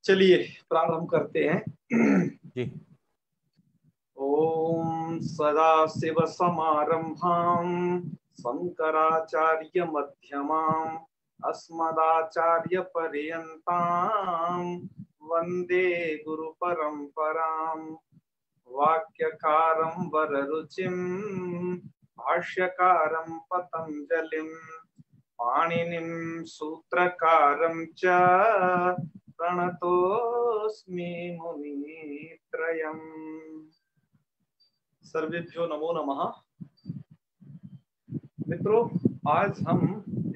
चलिए प्रारंभ करते हैं जी। ओम सदाशिव समारंभां शंकराचार्य मध्यमाम् अस्मदाचार्य पर्यन्तां वंदे गुरु परंपरां। वाक्यकारं वररुचिं भाष्यकारं पतंजलिं पाणिनिं सूत्रकारं च प्रणतोस्मि मुनित्रयम्। सर्वेभ्यो नमो नमः। मित्रों, आज हम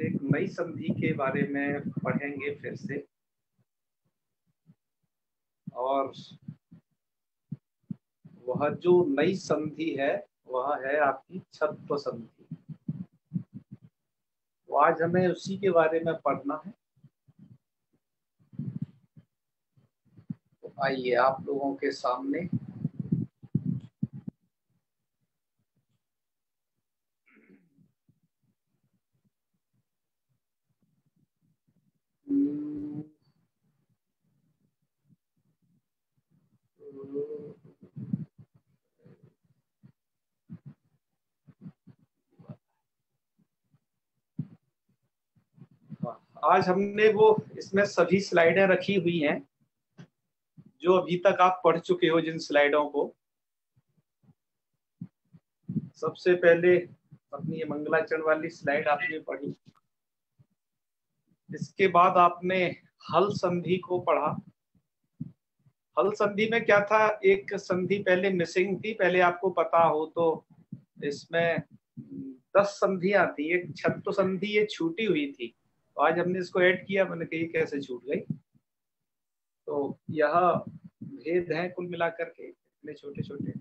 एक नई संधि के बारे में पढ़ेंगे फिर से, और वह जो नई संधि है वह है आपकी छत्व संधि। तो आज हमें उसी के बारे में पढ़ना है। तो आइए आप लोगों के सामने आज हमने वो इसमें सभी स्लाइडें रखी हुई हैं जो अभी तक आप पढ़ चुके हो। जिन स्लाइडों को सबसे पहले अपनी ये मंगलाचरण वाली स्लाइड आपने पढ़ी, इसके बाद आपने हल संधि को पढ़ा। हल संधि में क्या था, एक संधि पहले मिसिंग थी। पहले आपको पता हो तो इसमें 10 संधियां थी। एक छत्व संधि ये छूटी हुई थी, तो आज हमने इसको ऐड किया। मैंने कही कैसे छूट गई। तो यह भेद है कुल मिलाकर के, इतने छोटे छोटे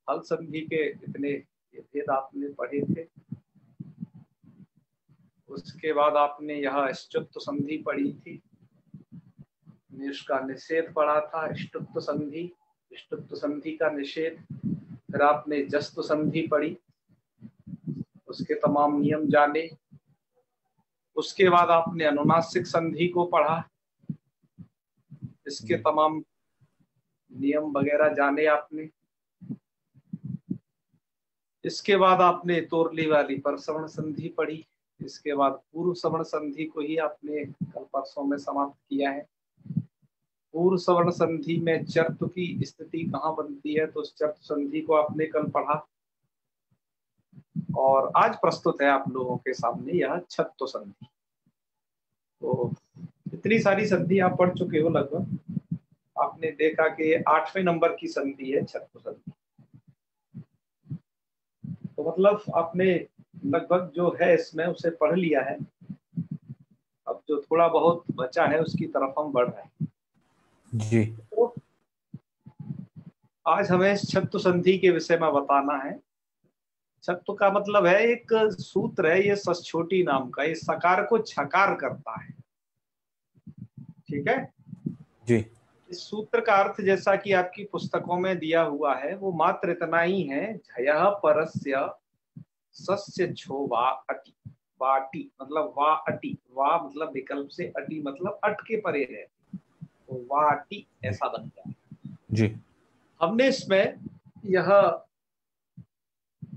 हल संधि के इतने भेद आपने पढ़े थे। उसके बाद आपने यह ष्टुत्व संधि पढ़ी थी, इसका निषेध पढ़ा था। ष्टुत्व संधि, ष्टुत्व संधि का निषेध। फिर आपने जस्तु संधि पढ़ी, उसके तमाम नियम जाने। उसके बाद आपने अनुनासिक संधि को पढ़ा, इसके तमाम नियम वगैरह जाने आपने। इसके बाद आपने तोरली वाली परसवर्ण संधि पढ़ी। इसके बाद पूर्व सवर्ण संधि को ही आपने कल परसों में समाप्त किया है। पूर्व सवर्ण संधि में चर्त की स्थिति कहाँ बनती है, तो उस चर्त संधि को आपने कल पढ़ा। और आज प्रस्तुत है आप लोगों के सामने यह छत्व संधि। तो इतनी सारी संधि आप पढ़ चुके हो लगभग। आपने देखा कि 8वें नंबर की संधि है छत्व संधि। तो मतलब आपने लगभग जो है इसमें उसे पढ़ लिया है। अब जो थोड़ा बहुत बचा है उसकी तरफ हम बढ़ रहे हैं जी। तो आज हमें छत्व संधि के विषय में बताना है। छत्व का मतलब है एक सूत्र है, ये सस्छोटी नाम का, ये सकार को छकार करता है। ठीक है जी। इस सूत्र का अर्थ जैसा कि आपकी पुस्तकों में दिया हुआ है वो मात्र इतना ही है, झयः परस्य सस्य छो वा अति। वाटी मतलब वा अति, वा मतलब विकल्प से, अति मतलब अट के परे है, तो वाटी ऐसा बनता है। जी। हमने इसमें यह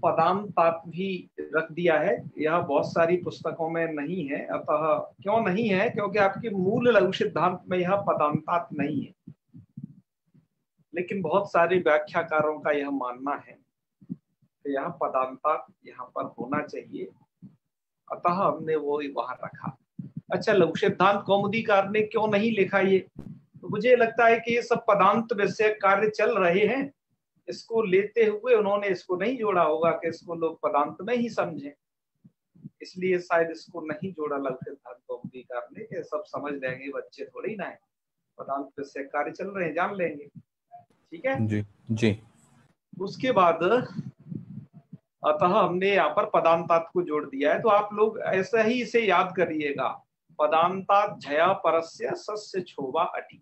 पदांतात भी रख दिया है। यह बहुत सारी पुस्तकों में नहीं है। अतः क्यों नहीं है, क्योंकि आपके मूल लघु सिद्धांत में यह पदांतात नहीं है, लेकिन बहुत सारे व्याख्याकारों का यह मानना है कि यह पदांतात यहाँ पर होना चाहिए। अतः हमने वो वहां रखा। अच्छा, लघु सिद्धांत कौमुदीकार ने क्यों नहीं लिखा ये, तो मुझे लगता है कि ये सब पदांत विषय कार्य चल रहे हैं, इसको लेते हुए उन्होंने इसको नहीं जोड़ा होगा कि इसको लोग पदांत में ही समझें, इसलिए शायद इसको नहीं जोड़ा लघु सिद्धांत कौमुदीकार ने कि सब समझ लेंगे बच्चे, थोड़ी ना है, पदांत विषय कार्य चल रहे हैं, जान लेंगे। ठीक है जी। जी। उसके बाद अतः हमने यहाँ पर पदांतात को जोड़ दिया है। तो आप लोग ऐसा ही इसे याद करिएगा, पदांतात झया परस्य सस्य छोवा अटी,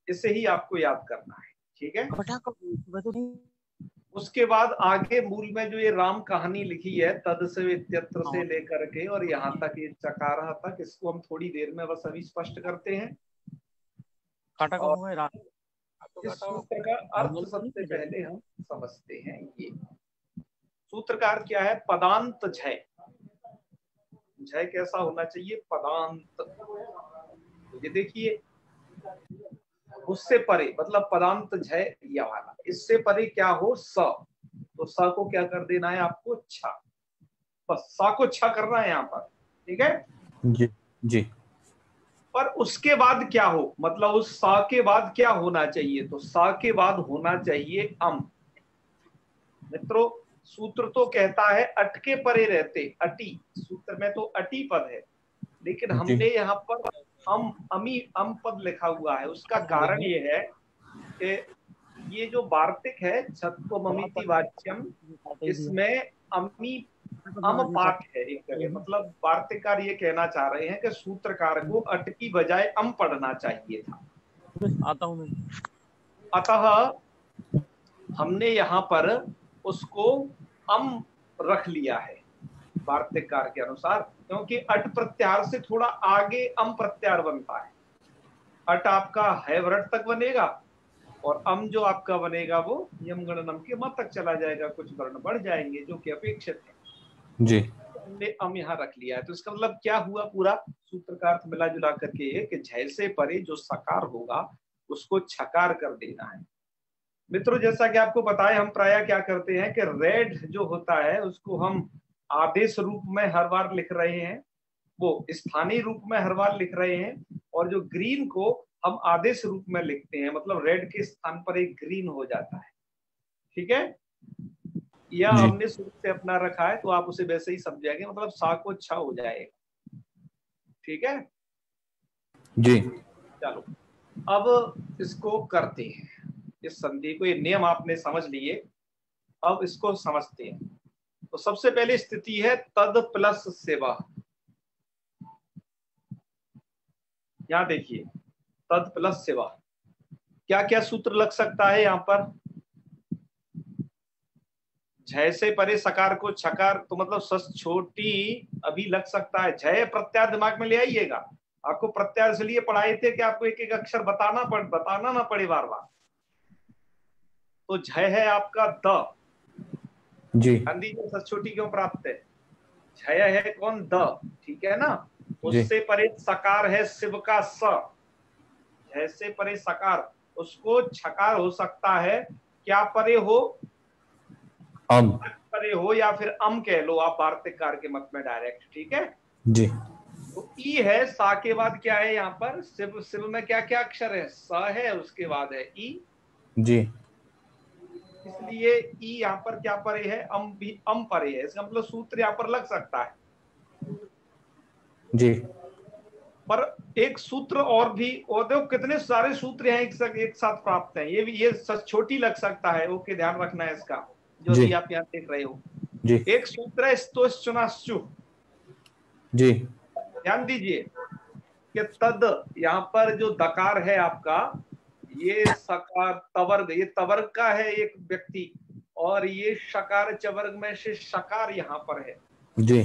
इसे ही आपको याद करना है। ठीक है उसके बाद आगे मूल में जो ये राम कहानी लिखी है तद से इत्यत्र से लेकर के और यहाँ तक ये चकारः तक, इसको हम थोड़ी देर में बस अभी स्पष्ट करते हैं। और इस सूत्र का अर्थ सबसे पहले हम समझते हैं। ये सूत्र का अर्थ क्या है? पदांत झय। झय कैसा होना चाहिए? पदांत। ये देखिए, उससे परे मतलब पदांत झय या वाला, इससे परे क्या हो? स। तो स को क्या कर देना है आपको? छ। बस सा को छ करना है यहाँ पर, ठीक है जी जी। पर उसके बाद क्या हो, मतलब उस सा के बाद क्या होना चाहिए? तो सा के बाद होना चाहिए अम। मित्रों, सूत्र तो कहता है अटके परे रहते, अटी, सूत्र में तो अटी पद है, लेकिन हमने यहाँ पर अमी अम पद लिखा हुआ है। उसका कारण ये है कि ये जो वार्तिक है छत्वममिति वाच्यम, इसमें अमी अम पाठ है एक जगह। मतलब वार्तिकार ये कहना चाह रहे हैं कि सूत्रकार को अट की बजाय अम पढ़ना चाहिए था। आता हूं मैं। अतः हमने यहाँ पर उसको अम रख लिया है वार्तिककार के अनुसार, क्योंकि अट प्रत्याहार से थोड़ा आगे अम प्रत्याहार बनता है। अट आपका है व्रत तक बनेगा और अम जो आपका बनेगा वो यम गणनम के मत तक चला जाएगा, कुछ वर्ण बढ़ जाएंगे जो कि अपेक्षित है जी। हमने अम यहाँ रख लिया है। तो इसका मतलब क्या हुआ? पूरा सूत्र का अर्थ मिला जुला करके ये कि झय से परे जो सकार होगा उसको छकार कर देना है। मित्रों, जैसा कि आपको बताया, हम प्रायः क्या करते हैं कि रेड जो होता है उसको हम आदेश रूप में हर बार लिख रहे हैं, वो स्थानीय रूप में हर बार लिख रहे हैं, और जो ग्रीन को हम आदेश रूप में लिखते हैं, मतलब रेड के स्थान पर एक ग्रीन हो जाता है। ठीक है, यह हमने शुरू से अपना रखा है, तो आप उसे वैसे ही समझेंगे, मतलब सा को छ हो जाएगा। ठीक है जी। चलो अब इसको करते हैं, इस संधि को, ये नियम आपने समझ लिए, अब इसको समझते हैं। तो सबसे पहले स्थिति है तद प्लस सेवा। यहां देखिए, तद प्लस सेवा क्या क्या सूत्र लग सकता है यहाँ पर? झय से परे सकार को छकार, तो मतलब सस छोटी अभी लग सकता है। झय प्रत्यार दिमाग में ले आइएगा, आपको प्रत्यार इसलिए पढ़ाए थे कि आपको एक एक अक्षर बताना ना पड़े बार बार। तो झय है आपका द जी। गांधी जी सस छोटी क्यों प्राप्त है? झय है कौन? द, ठीक है ना। उससे परे सकार है शिव का स। झय से परे सकार, उसको छकार हो सकता है, क्या परे हो? अम परे हो, या फिर अम कह लो आप वार्तिककार के मत में डायरेक्ट। ठीक है जी। तो ई है, सा के बाद क्या है यहाँ पर? शिव। शिव में क्या क्या अक्षर है? स है, उसके बाद है ई जी। इसलिए ई यहाँ पर क्या परे है? अम भी अम परे है। इसका मतलब सूत्र यहाँ पर लग सकता है। जी। पर एक सूत्र और भी, और देखो कितने सारे सूत्र हैं एक साथ प्राप्त हैं। ये भी, ये छोटी लग सकता है। ओके, ध्यान रखना है इसका, जो भी आप यहाँ देख रहे हो। जी। एक सूत्र है स्तोश्चुनाश्चु। जी। ध्यान दीजिए कि तद, यहाँ पर जो दकार है आपका, ये सकार तवर्ग, ये तवर्ग का है एक व्यक्ति, और ये शकार चवर्ग में से शकार यहाँ पर है। जी।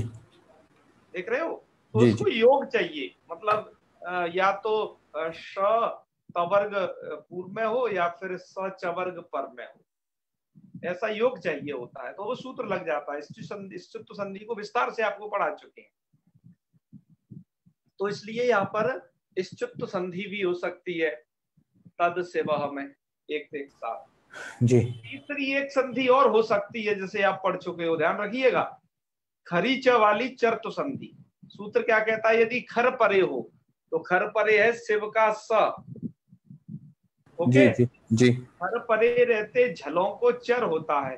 देख रहे हो? तो जी। उसको योग चाहिए, मतलब या तो श तवर्ग पूर्व में हो या फिर स चवर्ग पर में हो, ऐसा योग चाहिए होता है, तो वो सूत्र लग जाता है। इष्टुत्व संधि को विस्तार से आपको पढ़ा चुके हैं, तो इसलिए यहाँ पर इष्टुत्व संधि भी हो सकती है तद से वह में एक से एक साथ। जी। तीसरी एक संधि और हो सकती है, जैसे आप पढ़ चुके हो, ध्यान रखिएगा, खरी च वाली चर्तु संधि। सूत्र क्या कहता है? यदि खर परे हो तो खर परे है शिव का स। ओके, जी। जी। खर परे रहते झलों को चर होता है।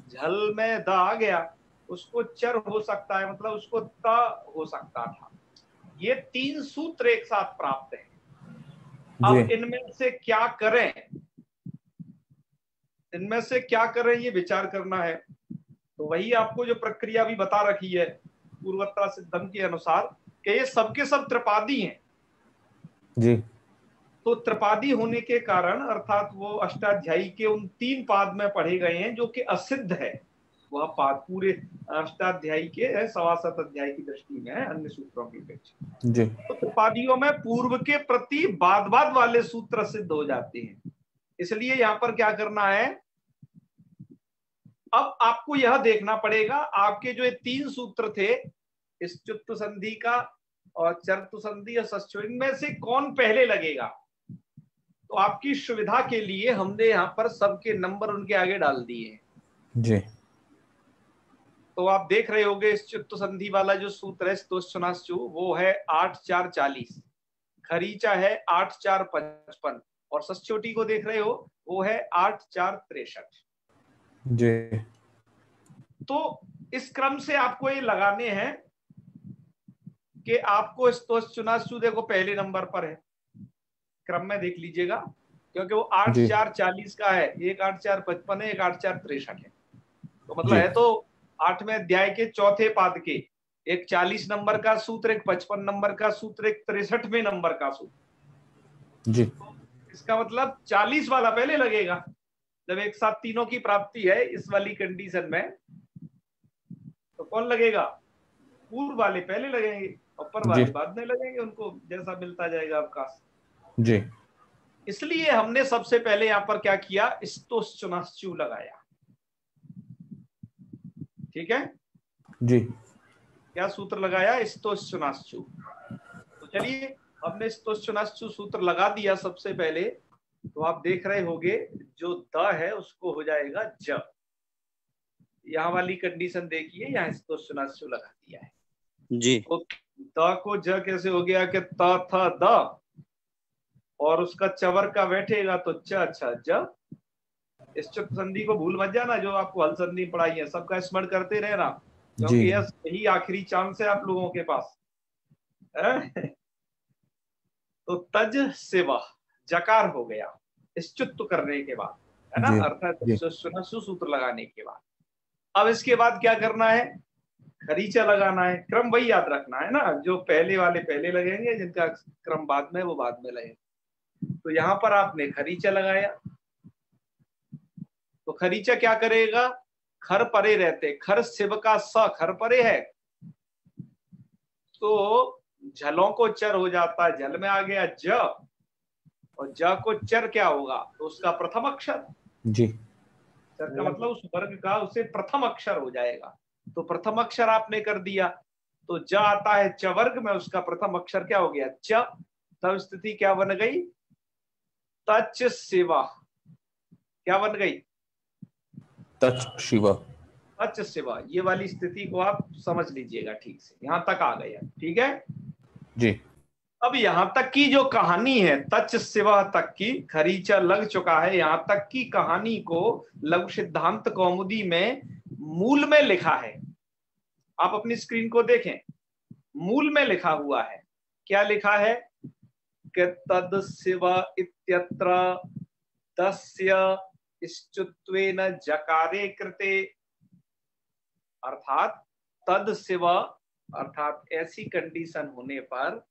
झल में द आ गया, उसको चर हो सकता है, मतलब उसको त हो सकता था। ये तीन सूत्र एक साथ प्राप्त है। अब इनमें से क्या करें, इनमें से क्या करें ये विचार करना है। तो वही आपको जो प्रक्रिया भी बता रखी है पूर्वोत्तर सिद्धम के अनुसार, कि ये सबके सब त्रिपादी हैं। जी। तो त्रिपादी होने के कारण अर्थात वो अष्टाध्यायी के उन 3 पाद में पढ़े गए हैं जो कि असिद्ध है। वह पाद पूरे अष्टाध्यायी के सवासत अध्याय की दृष्टि में है अन्य सूत्रों की अपेक्षा। जी तो त्रिपादियों में पूर्व के प्रति बाद बाद वाले सूत्र सिद्ध हो जाते हैं। इसलिए यहां पर क्या करना है, अब आपको यह देखना पड़ेगा आपके जो ये 3 सूत्र थे, इस चुत्तु संधि का और चर्तु संधि और षष्ठ्यो, इनमें से कौन पहले लगेगा। तो आपकी सुविधा के लिए हमने यहाँ पर सबके नंबर उनके आगे डाल दिए हैं। जी तो आप देख रहे होंगे इस चुत्तु संधि वाला जो सूत्र है स्तोश्चुनाश्चु, वो है 8 4 40, खरीचा है 8 4 55, और षष्ठ्योटी को देख रहे हो वो है 8 4 63। जी तो इस क्रम से आपको ये लगाने हैं कि आपको स्तोश्चुनाश्चु देखो पहले नंबर पर है, क्रम में देख लीजिएगा, क्योंकि वो 8 जी 4 40 का है, एक 8 4 55 है, एक 8 4 63 है। तो मतलब जी है तो 8वें अध्याय के चौथे पाद के एक 40 नंबर का सूत्र, एक 55 नंबर का सूत्र, एक 63वें नंबर का सूत्र। जी तो इसका मतलब 40 वाला पहले लगेगा। जब एक साथ तीनों की प्राप्ति है इस वाली कंडीशन में, तो कौन लगेगा, पूर्व वाले पहले लगेंगे, ऊपर जी वाले बाद में लगेंगे, उनको जैसा मिलता जाएगा अवकाश। जी इसलिए हमने सबसे पहले यहां पर क्या किया, स्तोश्चुनाश्चु लगाया। ठीक है, जी क्या सूत्र लगाया, स्तोश्चुनाश्चु। तो चलिए हमने स्तोश्चुनाश्चु सूत्र लगा दिया सबसे पहले। तो आप देख रहे होंगे जो द है उसको हो जाएगा ज। यहाँ वाली कंडीशन देखिए, यहाँ स्तोश्चुनाश्चु लगा दिया है। जी तो द को ज कैसे हो गया कि त थ द, और उसका चवर का बैठेगा तो च छ ज। इस चुप संधि को भूल मत जाना, जो आपको हल संधि पढ़ाई है सबका स्मरण करते रहना, जी क्योंकि यही आखिरी चांस है आप लोगों के पास है? तो तज से वह जकार हो गया इस चुत्त करने के बाद, है ना, जी अर्थात जी सूत्र लगाने के बाद। अब इसके बाद क्या करना है, खरीचा लगाना है। क्रम वही याद रखना है ना, जो पहले वाले पहले लगेंगे, जिनका क्रम बाद में वो बाद में लगेंगे। तो यहां पर आपने खरीचा लगाया, तो खरीचा क्या करेगा, खर परे रहते, खर शिव का स खर परे है, तो झलों को चर हो जाता है, झल में आ गया ज, और ज को चर क्या होगा, तो उसका प्रथम अक्षर। जी चर का मतलब उस वर्ग का उसे प्रथम अक्षर हो जाएगा। तो प्रथम अक्षर आपने कर दिया, तो ज आता है च वर्ग में, उसका प्रथम अक्षर क्या हो गया, च। तब स्थिति क्या बन गई, तच शिवा, क्या बन गई, तच शिवा। तच शिवा। ये वाली स्थिति को आप समझ लीजिएगा ठीक से, यहां तक आ गया, ठीक है। जी अब यहां तक की जो कहानी है, तच शिवा तक की, खरीचा लग चुका है, यहां तक की कहानी को लघु सिद्धांत कौमुदी में मूल में लिखा है। आप अपनी स्क्रीन को देखें, मूल में लिखा हुआ है, क्या लिखा है कि तद शिव इत्यत्र तस्य इष्टत्वेन जकारे कृते, अर्थात तद शिव, अर्थात ऐसी कंडीशन होने पर,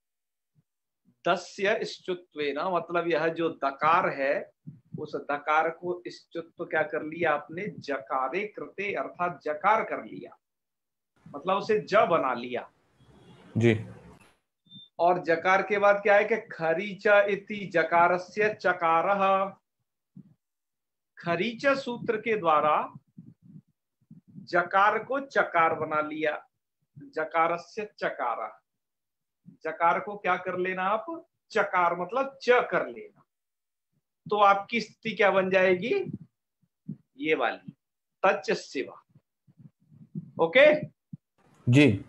दस्य इष्टत्वेन मतलब यह जो दकार है, उस दकार को इष्टत्व क्या कर लिया आपने, जकारे कृते, अर्थात जकार कर लिया, मतलब उसे ज बना लिया। जी और जकार के बाद क्या है कि खरीचा इति जकारस्य चकारः, खरीचा सूत्र के द्वारा जकार को चकार बना लिया, जकारस्य चकार, जकार को क्या कर लेना आप, चकार मतलब च कर लेना। तो आपकी स्थिति क्या बन जाएगी, ये वाली तच शिवा। ओके, जी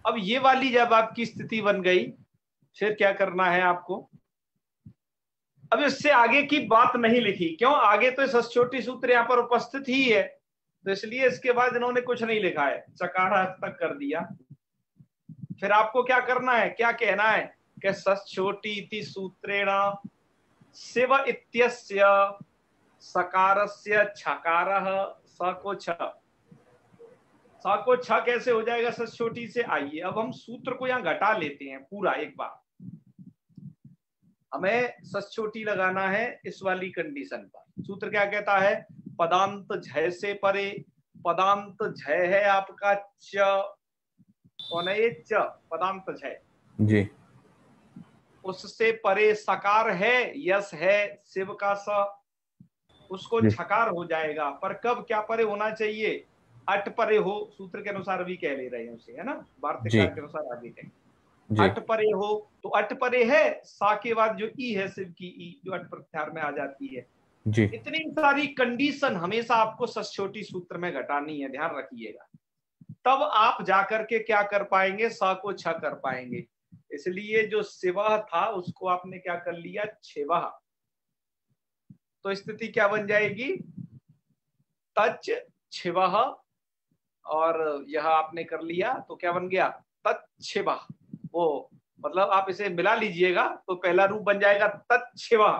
अब ये वाली जब आपकी स्थिति बन गई, फिर क्या करना है आपको, अब इससे आगे की बात नहीं लिखी, क्यों, आगे तो षष्ठ्योटी सूत्र यहाँ पर उपस्थित ही है, तो इसलिए इसके बाद इन्होंने कुछ नहीं लिखा है, चकारा तक कर दिया। फिर आपको क्या करना है, क्या कहना है कि षष्ठ्योटी इति सूत्रेण शिव इत्यस्य सकारस्य छकारः, स को छ, सा को छ कैसे हो जाएगा षष्ठ्योटी से। आइए अब हम सूत्र को यहां घटा लेते हैं पूरा एक बार। हमें सस छोटी लगाना है इस वाली कंडीशन पर। सूत्र क्या कहता है, पदांत झय से परे, पदांत झय है आपका च, कौन है ये च, पदांत झय जी उससे परे सकार है, यस है शिव का स, उसको जी छकार हो जाएगा। पर कब क्या परे होना चाहिए, अट परे हो, सूत्र के अनुसार भी कह ले रहे हैं उसे, है ना, जी वार्तिककार के अनुसार आगे कहेंगे। जी अट परे हो, तो अट परे है, सा के बाद जो ई है शिव की ई, जो अट प्रत्याहार में आ जाती है। जी इतनी सारी कंडीशन हमेशा आपको सस छोटी सूत्र में घटानी है, ध्यान रखिएगा, तब आप जाकर के क्या कर पाएंगे, सा को छ कर पाएंगे। इसलिए जो शिवः था उसको आपने क्या कर लिया, छिवः, तो स्थिति क्या बन जाएगी, तच छिवः, और यह आपने कर लिया तो क्या बन गया, तच्छिवः। वो मतलब आप इसे मिला लीजिएगा तो पहला रूप बन जाएगा तच्छिवः,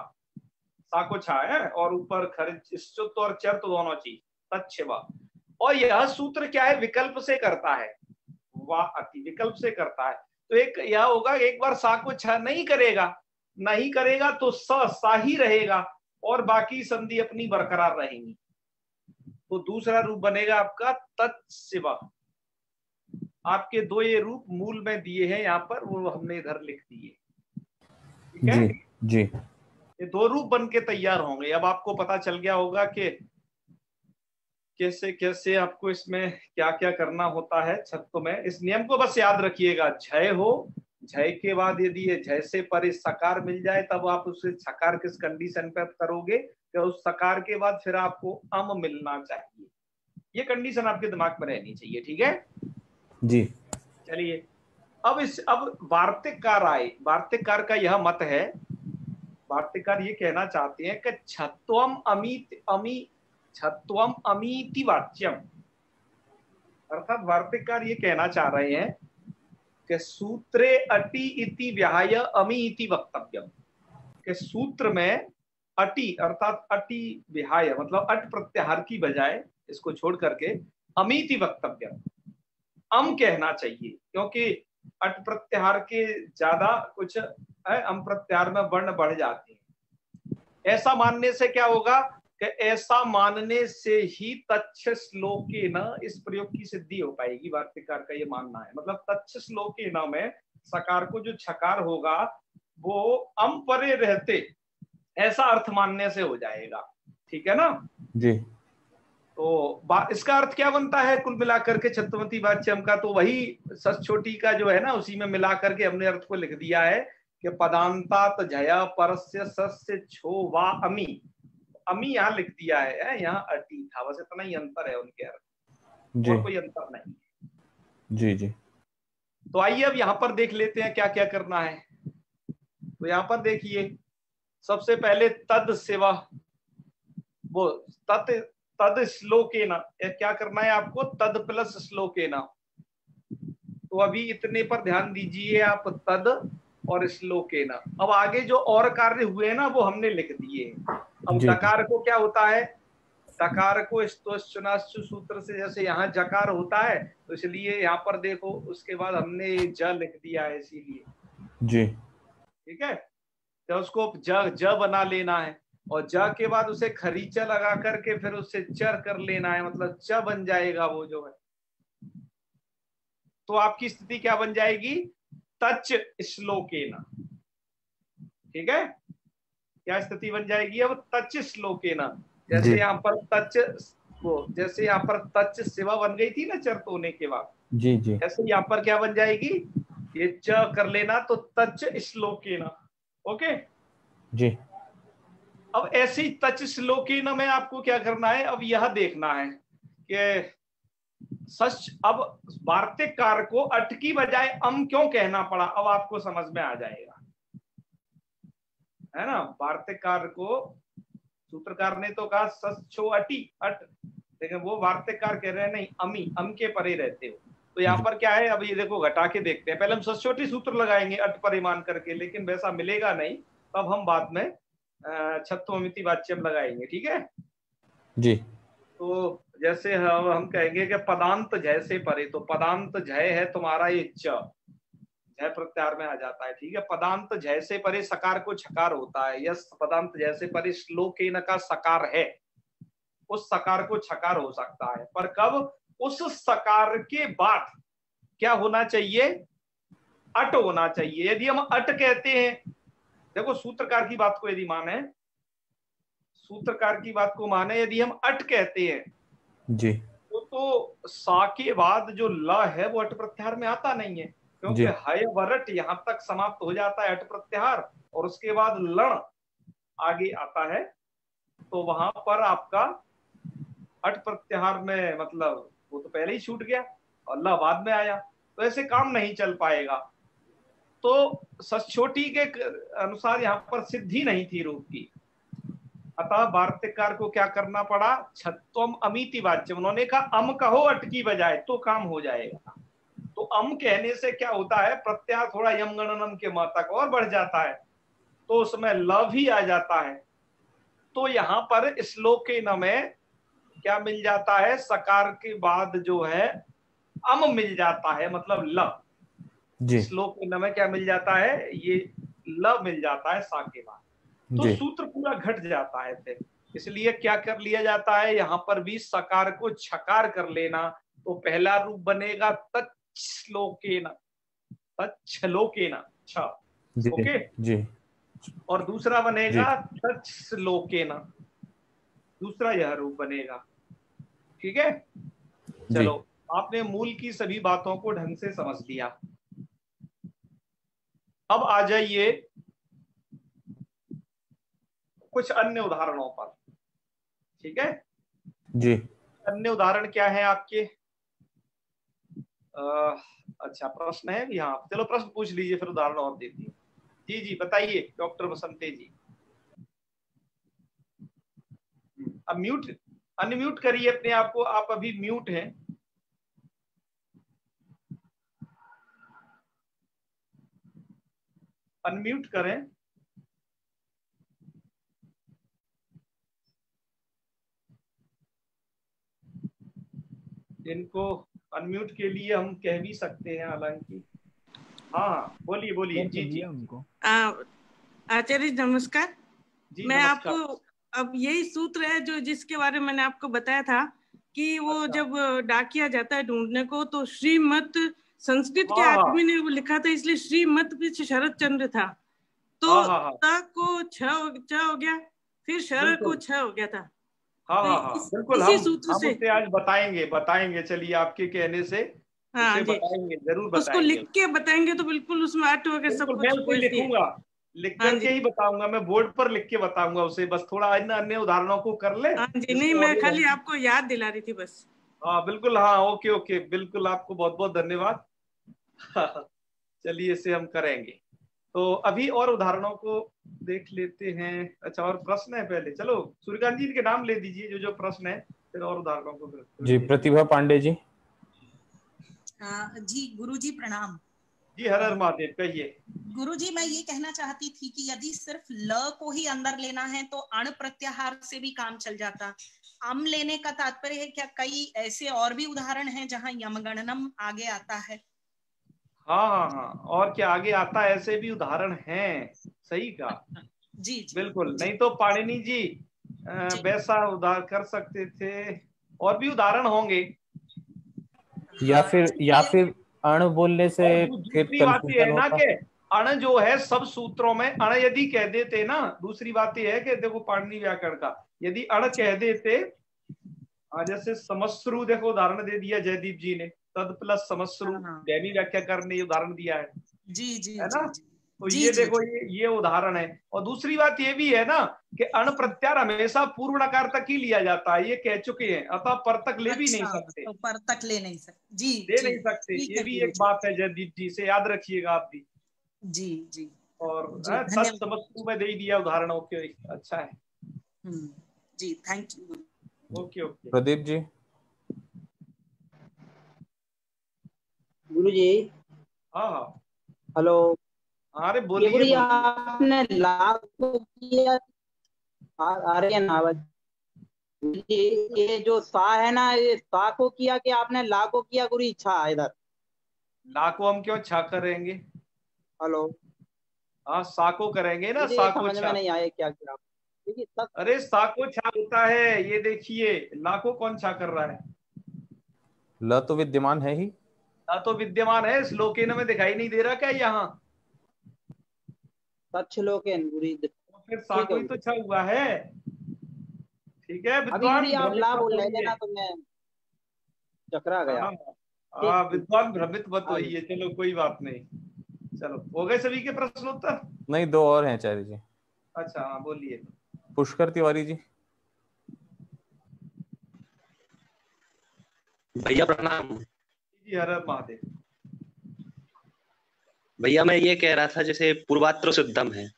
सा को छा है और ऊपर खर्च और चर तो दोनों चीज, तच्छिवः। और यह सूत्र क्या है, विकल्प से करता है, वाह अति विकल्प से करता है। तो एक यह होगा, एक बार सा को छा नहीं करेगा, नहीं करेगा तो सा ही रहेगा और बाकी संधि अपनी बरकरार रहेंगी। तो दूसरा रूप बनेगा आपका तत्शिवः। आपके दो ये रूप मूल में दिए हैं यहाँ पर, वो हमने इधर लिख दिए, ठीक है। जी जी ये दो रूप बन के तैयार होंगे। अब आपको पता चल गया होगा कि कैसे कैसे आपको इसमें क्या क्या करना होता है छत्त में। इस नियम को बस याद रखिएगा, झय हो, झय के बाद यदि ये झय से परे सकार मिल जाए तब आप उसे सकार किस कंडीशन पे करोगे, कि उस सकार के बाद फिर आपको अम मिलना चाहिए। ये कंडीशन आपके दिमाग में रहनी चाहिए, ठीक है जी चलिए अब वार्तिककार आए। वार्तिककार का यह मत है, वार्तिककार ये कहना चाहते हैं कि छत्वम छत्वम अमीति वाच्यम, अर्थात वार्तिककार ये कहना चाह रहे हैं कि सूत्रे अटि इति व्याह्य अमी इति वक्तव्यम, कि सूत्र में अटि अर्थात अटि विहाय मतलब अट प्रत्याहार की बजाय इसको छोड़ करके अमीति वक्तव्यम, अम कहना चाहिए, क्योंकि अट प्रत्याहार के ज्यादा कुछ है, अम प्रत्याहार में वर्ण बढ़ जाते हैं। ऐसा मानने से क्या होगा कि ऐसा मानने से ही तच्छ श्लोके न इस प्रयोग की सिद्धि हो पाएगी। वार्तिककार का ये मानना है, मतलब तच्छ श्लोके न में सकार को जो छकार होगा वो अम परे रहते, ऐसा अर्थ मानने से हो जाएगा, ठीक है ना। जी तो इसका अर्थ क्या बनता है कुल मिलाकर के छत्तमती वाच्यम का, तो वही सस छोटी का जो है ना उसी में मिला करके हमने अर्थ को लिख दिया है कि पदांतात झया परस्य सस्य छो वा अमी, अमी यहाँ लिख दिया है, यहाँ अटी था, बस इतना ही अंतर है उनके अर्थ, जी और कोई अंतर नहीं। जी जी तो आइए अब यहाँ पर देख लेते हैं क्या क्या करना है। तो यहाँ पर देखिए सबसे पहले तद सेवा, वो तद तद श्लोके न, क्या करना है आपको, तद प्लस श्लोके न। तो अभी इतने पर ध्यान दीजिए आप, तद और श्लोके न। अब आगे जो और कार्य हुए ना वो हमने लिख दिए। अब जी दकार को क्या होता है, दकार को स्तोश्चनाश्चु सूत्र से जैसे यहाँ जकार होता है, तो इसलिए यहाँ पर देखो उसके बाद हमने ज लिख दिया है, इसीलिए जी ठीक है। तो उसको ज बना लेना है और ज के बाद उसे खरीचा लगा करके फिर उससे चर कर लेना है, मतलब च बन जाएगा वो जो है। तो आपकी स्थिति क्या बन जाएगी, तच श्लोकेन, ठीक है। क्या स्थिति बन जाएगी अब, तच श्लोकेन। जैसे जी यहाँ पर तच, वो जैसे यहाँ पर तच सेवा बन गई थी ना चर होने के बाद, जी जी ऐसे यहाँ पर क्या बन जाएगी, ये च कर लेना तो तच श्लोकेन, ओके। जी अब ऐसी तच श्लोकेन में आपको क्या करना है, अब यह देखना है कि सच, अब वार्तिककार को अट की बजाय अम क्यों कहना पड़ा, अब आपको समझ में आ जाएगा, है ना। वार्तिककार को सूत्रकार ने तो कहा सच्छो अटी अट, लेकिन वो वार्तिककार कह रहे हैं नहीं अमी, अम के परे रहते हो। तो यहाँ पर क्या है, अब ये देखो घटा के देखते हैं, पहले हम सच्छोटी सूत्र लगाएंगे अट परे मान करके, लेकिन वैसा मिलेगा नहीं, तब हम बाद में छत्वमिति वाच्यम लगाएंगे, ठीक है जी तो जैसे हम कहेंगे कि पदांत जय से परे, तो पदांत जय है तुम्हारा ये च, झ प्रत्याहार में आ जाता है। ठीक है, पदांत जैसे परे सकार को छकार होता है। यस, पदांत जैसे परे श्लोकेन का सकार है, उस सकार को छकार हो सकता है, पर कब? उस सकार के बाद क्या होना चाहिए? अट होना चाहिए। यदि हम अट कहते हैं, देखो सूत्रकार की बात को यदि माने, सूत्रकार की बात को माने, यदि हम अट कहते हैं जी तो सा के बाद जो ल है वो अट प्रत्याहार में आता नहीं है, क्योंकि जी हय वरट यहां तक समाप्त हो जाता है अट प्रत्याहार, और उसके बाद लण आगे आता है, तो वहां पर आपका अट प्रत्याहार में मतलब वो तो पहले ही छूट गया और ल बाद में आया, तो ऐसे काम नहीं चल पाएगा। तो सचोटी के अनुसार यहाँ पर सिद्धि नहीं थी रूप की, अतः वार्तिककार को क्या करना पड़ा? छत्वम अमिति वाच्य, उन्होंने कहा अम कहो अट की बजाय तो काम हो जाएगा। तो अम कहने से क्या होता है? प्रत्याहार थोड़ा यम गणनम के मा तक और बढ़ जाता है, तो उसमें ल भी आ जाता है। तो यहाँ पर श्लोके न में क्या मिल जाता है? सकार के बाद जो है अम मिल जाता है, मतलब ल। जी श्लोक न में क्या मिल जाता है? ये ल मिल जाता है सा के बाद, तो जी सूत्र पूरा घट जाता है फिर। इसलिए क्या कर लिया जाता है? यहाँ पर भी सकार को छकार कर लेना, तो पहला रूप बनेगा तच्छलोकेन, तच्छलोकेन, छ, जी ओके, जी और दूसरा जी बनेगा तच्छलोकेन, दूसरा यह रूप बनेगा। ठीक है, जी चलो आपने मूल की सभी बातों को ढंग से समझ लिया। अब आ जाइए कुछ अन्य उदाहरणों पर। ठीक है, जी अन्य उदाहरण क्या है आपके? अच्छा, प्रश्न है भी? हाँ, चलो प्रश्न पूछ लीजिए, फिर उदाहरण और देती हूँ। जी जी बताइए डॉक्टर बसंते जी। अब म्यूट, अनम्यूट करिए अपने आप को, आप अभी म्यूट हैं। अनम्यूट करें। इनको अनम्यूट के लिए हम कह भी सकते हैं हालांकि। हाँ हाँ बोलिए बोलिए, जी जी उनको आचार्य नमस्कार। जी मैं नमस्कार। आपको अब यही सूत्र है जो जिसके बारे में मैंने आपको बताया था कि वो अच्छा। जब डाकिया जाता है ढूंढने को तो श्रीमत संस्कृत के हाँ हाँ आदमी ने वो लिखा था, इसलिए श्रीमत पीछे शरद चंद्र था, तो हाँ हाँ हाँ त को छ हो गया, फिर शर को बिल्कुल। छ हो गया था। हाँ तो हाँ हाँ बिल्कुल, इसी सूत्र हम से, उसे आज बताएंगे बताएंगे, चलिए आपके कहने से हाँ उसे जी, बताएंगे, जरूर उसको बताएंगे। लिख के बताएंगे तो बिल्कुल उसमें अर्थ वगैरह सब बिल्कुल मैं कुछ उसे बोल दिए। लिखूंगा, लिख हाँ करके जी, ही बताऊंगा, मैं बोर्ड पर लिख के बताऊंगा उसे, बस थोड़ा अन्य अन्य उदाहरणों को कर ले हाँ जी, नहीं जिससे और मैं वो खाली ढंग- आपको याद दिला रही थी बस। हाँ बिल्कुल, हाँ ओके ओके, बिल्कुल आपको बहुत बहुत धन्यवाद। चलिए इसे हम करेंगे। तो अभी और उदाहरणों को देख लेते हैं। अच्छा, और प्रश्न है पहले? चलो सूर्यकांत जी के नाम ले दीजिए जो जो प्रश्न है, फिर और उदाहरणों को जी प्रतिभा पांडे जी। जी गुरुजी प्रणाम। जी हर हर महादेव, कहिए। गुरुजी मैं ये कहना चाहती थी कि यदि सिर्फ ल को ही अंदर लेना है तो अण प्रत्याहार से भी काम चल जाता। अम लेने का तात्पर्य है क्या कई ऐसे और भी उदाहरण हैं जहां यमगणनम आगे आता है? हाँ हाँ हाँ, और क्या आगे आता है, ऐसे भी उदाहरण हैं, सही कहा। जी जी बिल्कुल, जी, नहीं तो पाणिनि जी जी वैसा उदाहरण कर सकते थे, और भी उदाहरण होंगे। या हाँ, फिर अण बोलने से और फिर दूसरी बात यह कंफ्यूजन है ना होता। कि अण जो है सब सूत्रों में अण यदि कह देते ना, दूसरी बात यह है कि देखो पाणिनि व्याकरण का यदि अण कह देते, जैसे समश्रु, देखो उदाहरण दे दिया जयदीप जी ने, तद प्लस समश्रु, हाँ, दैवी व्याख्याकार ने उदाहरण दिया जी जी है जी ना? जी तो जी ये जी देखो, जी ये उदाहरण है। और दूसरी बात ये भी है ना कि अण प्रत्यार हमेशा पूर्व नकार तक ही लिया जाता है, ये कह चुके हैं, अतः पर तक ले भी नहीं अच्छा, सकते, तो पर तक ले नहीं सकते। जी ले जी नहीं सकते, ठीक ये है भी एक गुरुजी। बात है जयदीप जी से, याद रखिएगा आप भी। जी जी और जी धन्यवाद। तत्समस्तु में दे ही दिया उदाहरण, ओके अच्छा है, जी thank you. Okay okay. Pradeep ji. गुरु जी। हाँ हाँ हेलो। अरे ये बोलिए गुरु जी बोलिए। आपने लागू किया, आ रही है ना आवाज? ये जो सा है ना, ये सा को किया कि आपने ला को किया? गुरु इच्छा इधर ला को हम क्यों छा करेंगे? हेलो। हाँ, साको करेंगे ना, मुझे ये साको समझ में छा। नहीं आया क्या क्या। देखिए सब अरे साको छा होता है, ये देखिए, लाखों कौन छा कर रहा है? ल तो विद्यमान है ही। ना तो विद्यमान है, श्लोकेन में दिखाई नहीं दे रहा क्या यहाँ? सच लोके बुरी। तो फिर ठीक है साको ही तो छा हुआ है। ठीक है अभी विद्वान, भी आप भ्रमित ला मत बोल रहे थे होइए। ना तो मैं चकरा गया। हाँ ठीक हाँ, ठीक। विद्वान भ्रमित मत आगे। होइए, चलो कोई बात नहीं। चलो, हो गए सभी के प्रश्न उत्तर? नहीं, दो और हैं आचार्य जी। अच्छा हाँ, बोलिए। पुष्कर तिवारी जी। भैया प्रणाम। जी, हर हर महादेव। भैया मैं ये कह रहा था, जैसे पूर्वात्र सिद्धम है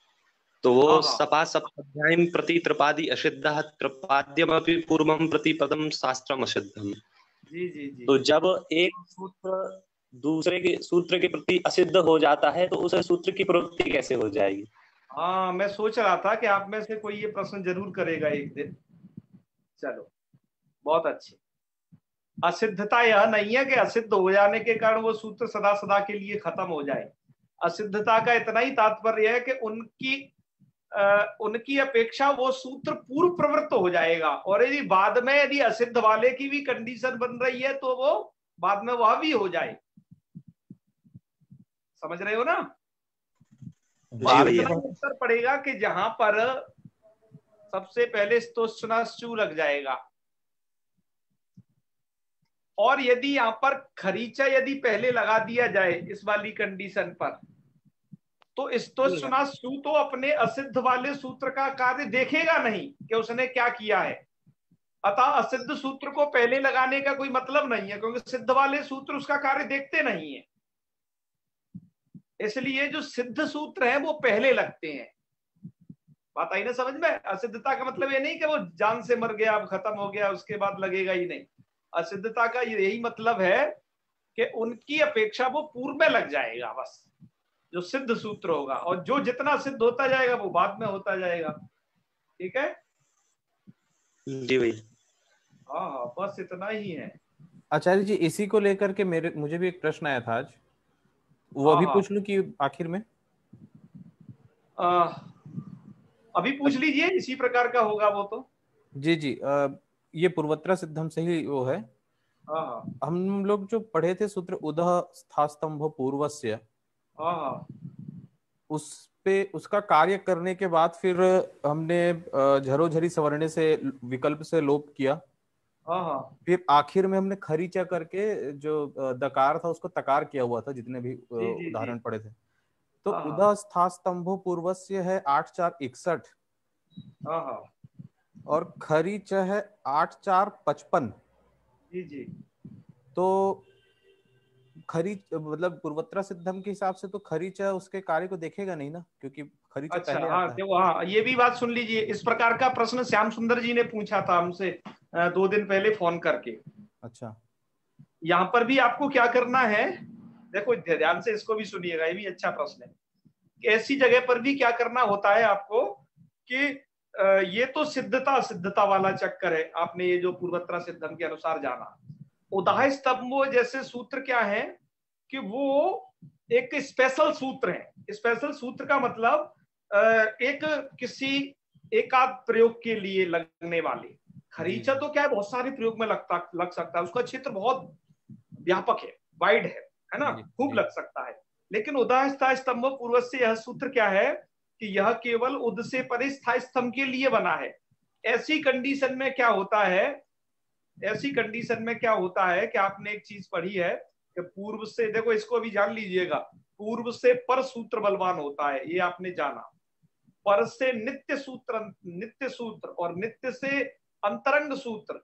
तो वो हाँ हाँ सपा सपाध्यायम प्रति त्रिपादी असिद्धः त्रिपाद्यमपि पूर्वम प्रति पदम शास्त्रम असिद्धम। जी जी जी। तो जब एक सूत्र दूसरे के सूत्र के प्रति असिद्ध हो जाता है तो उस सूत्र की प्रवृत्ति कैसे हो जाएगी? हाँ, मैं सोच रहा था कि आप में से कोई ये प्रश्न जरूर करेगा एक दिन। चलो, बहुत अच्छे। असिद्धता यह नहीं है कि असिद्ध हो जाने के कारण वो सूत्र सदा सदा के लिए खत्म हो जाए। असिद्धता का इतना ही तात्पर्य है कि उनकी अपेक्षा वो सूत्र पूर्व प्रवृत्त हो जाएगा, और यदि बाद में यदि असिद्ध वाले की भी कंडीशन बन रही है तो वो बाद में वह भी हो जाए। समझ रहे हो ना? बात भैया। इतना उत्तर पड़ेगा कि जहां पर सबसे पहले स्तोष्णाश्चू लग जाएगा, और यदि यहां पर खरीचा यदि पहले लगा दिया जाए इस वाली कंडीशन पर, तो स्तोष्णाश्चू तो अपने असिद्ध वाले सूत्र का कार्य देखेगा नहीं कि उसने क्या किया है। अतः असिद्ध सूत्र को पहले लगाने का कोई मतलब नहीं है, क्योंकि सिद्ध वाले सूत्र उसका कार्य देखते नहीं है। इसलिए जो सिद्ध सूत्र हैं वो पहले लगते हैं। बात आई ना समझ में? असिद्धता का मतलब ये नहीं कि वो जान से मर गया, अब खत्म हो गया, उसके बाद लगेगा ही नहीं। असिद्धता का यही मतलब है कि उनकी अपेक्षा वो पूर्व में लग जाएगा, बस जो सिद्ध सूत्र होगा, और जो जितना सिद्ध होता जाएगा वो बाद में होता जाएगा। ठीक है जी भैया। हाँ हाँ, बस इतना ही है। आचार्य जी, इसी को लेकर के मुझे भी एक प्रश्न आया था आज, वो हाँ अभी हाँ, पूछ लूं कि आखिर में? अभी पूछ लीजिए, इसी प्रकार का होगा वो तो। जी जी। ये पूर्वत्र सिद्धम से ही वो है। हाँ हाँ हम लोग जो पढ़े थे सूत्र उदः स्थास्तंभ पूर्वस्य, हाँ हाँ उस पे उसका कार्य करने के बाद फिर हमने झरोझरी सवर्णे से विकल्प से लोप किया। हाँ हाँ फिर आखिर में हमने खरीचा करके जो दकार था उसको तकार किया हुआ था, जितने भी जी जी जी। उदाहरण पढ़े थे। तो हाँ हाँ उदः स्थास्तंभो पूर्वस्य है 8-4-61, हाँ हाँ और खरीच है 8-4-55। जी जी। तो खरीच मतलब पूर्वत्र सिद्धम के हिसाब से तो खरीच उसके कार्य को देखेगा नहीं ना, क्योंकि खरीच अच्छा पहले हाँ, आता है। देखो हाँ, ये भी बात सुन लीजिए। इस प्रकार का प्रश्न श्याम सुंदर जी ने पूछा था हमसे 2 दिन पहले फोन करके। अच्छा। यहाँ पर भी आपको क्या करना है, देखो ध्यान से इसको भी सुनिएगा, ये भी अच्छा प्रश्न है। ऐसी जगह पर भी क्या करना होता है आपको कि ये तो सिद्धता सिद्धता वाला चक्कर है, आपने ये जो पूर्वत्र सिद्धम के अनुसार जाना। उदाह स्तंभ जैसे सूत्र क्या है कि वो एक स्पेशल सूत्र है। स्पेशल सूत्र का मतलब एक किसी एकाध प्रयोग के लिए लगने वाले। खरीचा तो क्या है, बहुत सारे प्रयोग में लग सकता है, उसका क्षेत्र बहुत व्यापक है, वाइड है ना, खूब लग सकता है। लेकिन उदाहस्था स्तंभ पूर्व से यह सूत्र क्या है कि यह केवल उद से परे स्थायी स्तंभ के लिए बना है। ऐसी कंडीशन में क्या होता है, ऐसी कंडीशन में क्या होता है कि आपने एक चीज पढ़ी है कि पूर्व से, देखो इसको भी जान लीजिएगा, पूर्व से पर सूत्र बलवान होता है, ये आपने जाना। पर से नित्य सूत्र और नित्य से अंतरंग सूत्र,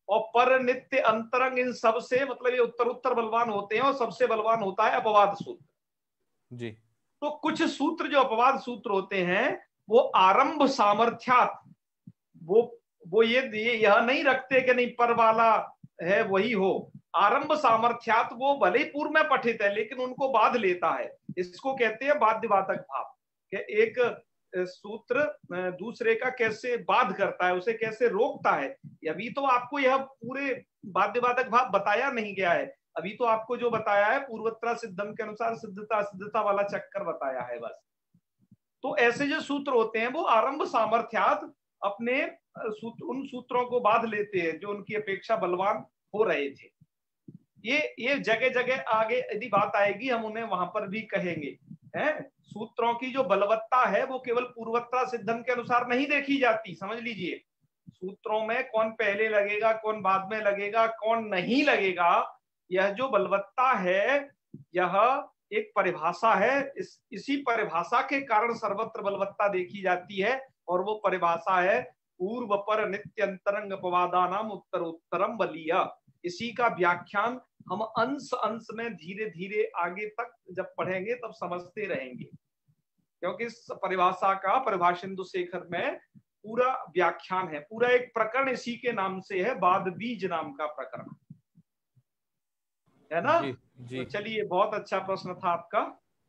और पर नित्य अंतरंग, इन सब से मतलब ये उत्तर बलवान होते हैं, और सबसे बलवान होता है अपवाद सूत्र जी। तो कुछ सूत्र जो अपवाद सूत्र होते हैं वो आरंभ सामर्थ्यात, वो ये यह नहीं रखते कि नहीं पर वाला है वही हो। आरंभ सामर्थ्यात वो भले ही पूर्व में पठित है लेकिन उनको बाध लेता है। इसको कहते हैं बाध्यवादक भाव, कि एक सूत्र दूसरे का कैसे बाध करता है, उसे कैसे रोकता है। अभी तो आपको यह पूरे बाध्यवादक भाव बताया नहीं गया है, अभी तो आपको जो बताया है पूर्वोत्तर सिद्धम के अनुसार सिद्धता असिद्धता वाला चक्कर बताया है बस। तो ऐसे जो सूत्र होते हैं वो आरंभ सामर्थ्यात अपने उन सूत्रों को बांध लेते हैं जो उनकी अपेक्षा बलवान हो रहे थे। ये जगह जगह आगे यदि बात आएगी हम उन्हें वहां पर भी कहेंगे। हैं, सूत्रों की जो बलवत्ता है वो केवल पूर्वोत्तर सिद्धम के अनुसार नहीं देखी जाती, समझ लीजिए। सूत्रों में कौन पहले लगेगा, कौन बाद में लगेगा, कौन नहीं लगेगा, यह जो बलवत्ता है यह एक परिभाषा है। इसी परिभाषा के कारण सर्वत्र बलवत्ता देखी जाती है, और वो परिभाषा है पूर्व पर नित्य अंतरंग अपवादानाम उत्तरोत्तरम बलीय। इसी का व्याख्यान हम अंश अंश में धीरे धीरे आगे तक जब पढ़ेंगे तब समझते रहेंगे, क्योंकि इस परिभाषा का परिभाषेन्दु शेखर में पूरा व्याख्यान है, पूरा एक प्रकरण इसी के नाम से है, बाद बीज नाम का प्रकरण है ना। जी। तो चलिए, बहुत अच्छा प्रश्न था आपका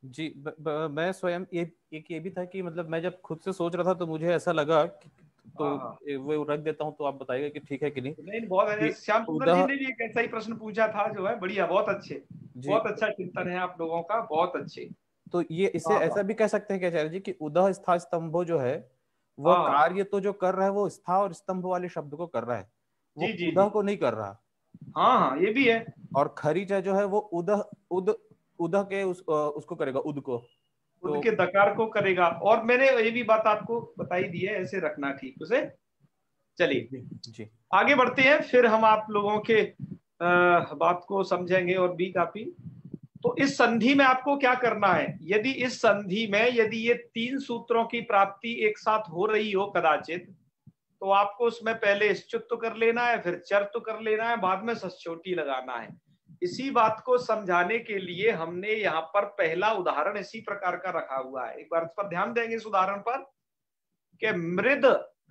जी। मैं स्वयं ये भी था कि मतलब मैं जब खुद से सोच रहा था तो मुझे ऐसा लगा कि तो वो रख देता हूँ, तो आप बताइएगा कि ठीक है कि नहीं। नहीं, बहुत अच्छा। श्याम सुंदर जी ने भी एक ऐसा ही प्रश्न पूछा था जो है बढ़िया, बहुत अच्छे, बहुत अच्छा चिंतन है आप लोगों का, बहुत अच्छे। तो ये इसे ऐसा भी कह सकते हैं क्या आचार्य जी कि उदह स्था स्तंभो जो है वो कार्य तो जो कर रहा है वो स्था और स्तंभ वाले शब्द को कर रहा है, वो उदह को नहीं कर रहा। हाँ, ये भी है। और खरीचा जो है वो उदह के उसको करेगा, उद को, उद के दकार को करेगा। और मैंने ये भी बात आपको बताई दी है, ऐसे रखना ठीक उसे। चलिए जी आगे बढ़ते हैं, फिर हम आप लोगों के बात को समझेंगे और भी काफी। तो इस संधि में आपको क्या करना है, यदि इस संधि में यदि ये तीन सूत्रों की प्राप्ति एक साथ हो रही हो कदाचित, तो आपको उसमें पहले ष्चुत्व कर लेना है, फिर चर्त्व कर लेना है, बाद में सश्चोटी लगाना है। इसी बात को समझाने के लिए हमने यहाँ पर पहला उदाहरण इसी प्रकार का रखा हुआ है। एक बार इस पर ध्यान देंगे, इस उदाहरण पर, कि मृद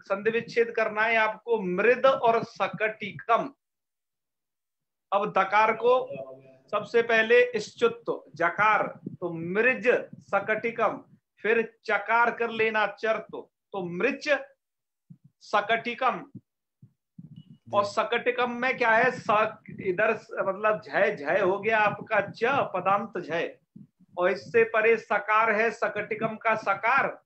संधि विच्छेद करना है आपको, मृद और सकटिकम। अब दकार को सबसे पहले ष्चुत्व जकार, तो मृज सकटिकम, फिर चकार कर लेना चर्त्व, तो मृच सकटिकम। और सकटिकम में क्या है, इधर मतलब झय, झय हो गया आपका च पदांत झय, और इससे परे सकार है सकटिकम का सकार,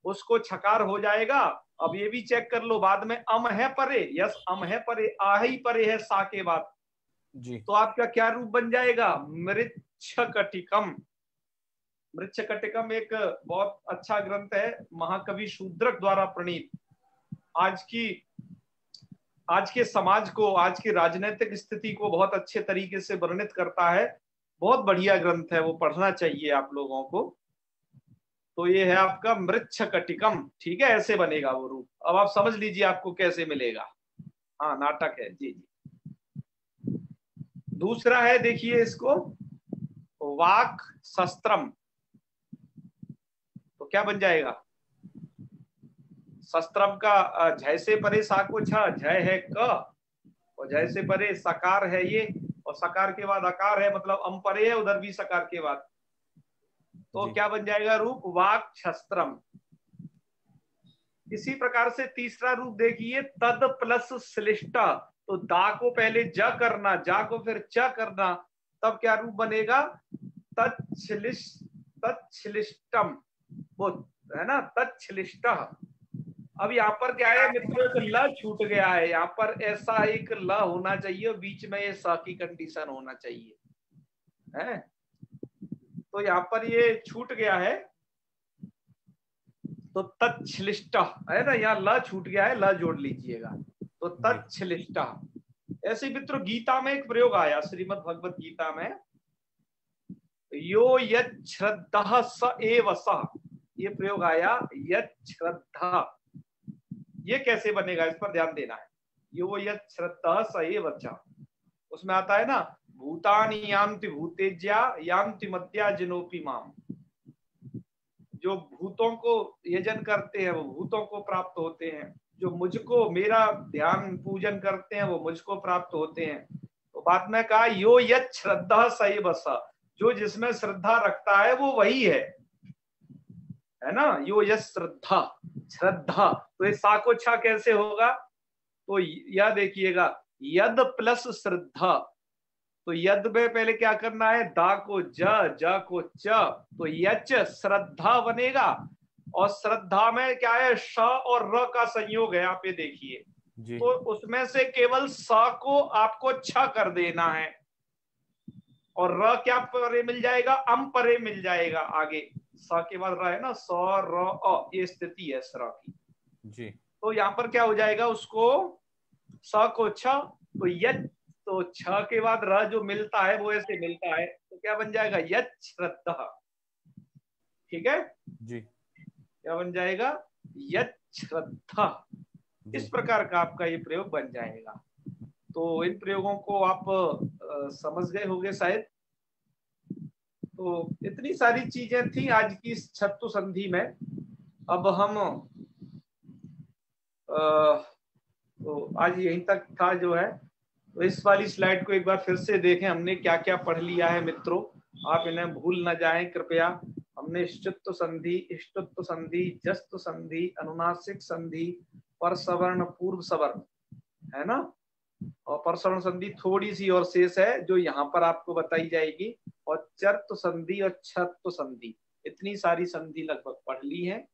उसको छकार हो जाएगा। अब ये भी चेक कर लो, बाद में अम है परे, यस अम है परे, आ ही परे है सा के बाद जी, तो आपका क्या रूप बन जाएगा, मृच्छकटिकम। मृच्छकटिकम एक बहुत अच्छा ग्रंथ है, महाकवि शूद्रक द्वारा प्रणीत। आज के समाज को, आज की राजनीतिक स्थिति को बहुत अच्छे तरीके से वर्णित करता है। बहुत बढ़िया ग्रंथ है, वो पढ़ना चाहिए आप लोगों को। तो ये है आपका मृच्छकटिकम, ठीक है, ऐसे बनेगा वो रूप। अब आप समझ लीजिए आपको कैसे मिलेगा। हाँ, नाटक है जी जी। दूसरा है, देखिए इसको, वाक शस्त्रम। तो क्या बन जाएगा, शस्त्रम का झय से परे सा को छ, झय है क, और झय से परे सकार है ये, और सकार के बाद अकार है, मतलब अम परे है, उधर भी सकार के बाद, तो क्या बन जाएगा रूप, वाक शस्त्रम। इसी प्रकार से तीसरा रूप देखिए, तद प्लस श्लिष्ट। तो दा को पहले ज करना, जा को फिर च करना, तब क्या रूप बनेगा, तच्छलिष्टम, वो है ना, तच्छलिष्ट। अब यहाँ पर क्या है मित्रों, एक ल छूट गया है, यहाँ पर ऐसा एक ल होना चाहिए, बीच में ये स की कंडीशन होना चाहिए है, तो यहाँ पर ये छूट गया है, तो तच्छलिष्ट है ना, यहाँ ल छूट गया है, ल जोड़ लीजिएगा, तो तच्छलिष्ट। ऐसे मित्रों गीता में एक प्रयोग आया, श्रीमद् भगवत गीता में, यो यत् श्रद्धः स एव सः, ये प्रयोग आया, यत् श्रद्धा। ये कैसे बनेगा, इस पर ध्यान देना है। यो यत् श्रद्धः स एव च, उसमें आता है ना, भूतानि यान्ति भूतेज्या यान्ति मद्या जिनोपि माम। जो भूतों को यजन करते हैं वो भूतों को प्राप्त होते हैं, जो मुझको मेरा ध्यान पूजन करते हैं वो मुझको प्राप्त होते हैं। तो बाद में कहा, यो यत् श्रद्धा सैव स, जो जिसमें श्रद्धा रखता है वो वही है ना, यो यत् श्रद्धा, श्रद्धा। तो ये सा को छा कैसे होगा, तो यह देखिएगा, यद प्लस श्रद्धा, तो यद में पहले क्या करना है, दा को ज को च, तो यच श्रद्धा बनेगा। और श्रद्धा में क्या है, श और र का संयोग है, आप ये देखिए। तो उसमें से केवल स को आपको छ कर देना है, और र क्या परे मिल जाएगा, अम परे मिल जाएगा आगे। स के बाद र है ना, स र अ, ये स्थिति है स्र की जी। तो यहाँ पर क्या हो जाएगा, उसको स को छ, तो यच, तो छ के बाद र जो मिलता है वो ऐसे मिलता है, तो क्या बन जाएगा, यच श्रद्धा। ठीक है जी। क्या बन जाएगा, यच श्रद्धा। इस प्रकार का आपका ये प्रयोग बन जाएगा। तो इन प्रयोगों को आप समझ गए होंगे शायद। तो इतनी सारी चीजें थी आज की इस छत्तु संधि में। अब हम तो आज यहीं तक था जो है। तो इस वाली स्लाइड को एक बार फिर से देखें, हमने क्या क्या पढ़ लिया है मित्रों, आप इन्हें भूल न जाएं कृपया। हमने श्चुत्व संधि, इष्टुत्व संधि, जस्तु संधि, अनुनासिक संधि, परसवर्ण, पूर्व सवर्ण, है ना, और परसवर्ण संधि थोड़ी सी और शेष है जो यहाँ पर आपको बताई जाएगी, और चर्तु संधि और छत्तु संधि, इतनी सारी संधि लगभग पढ़ ली है।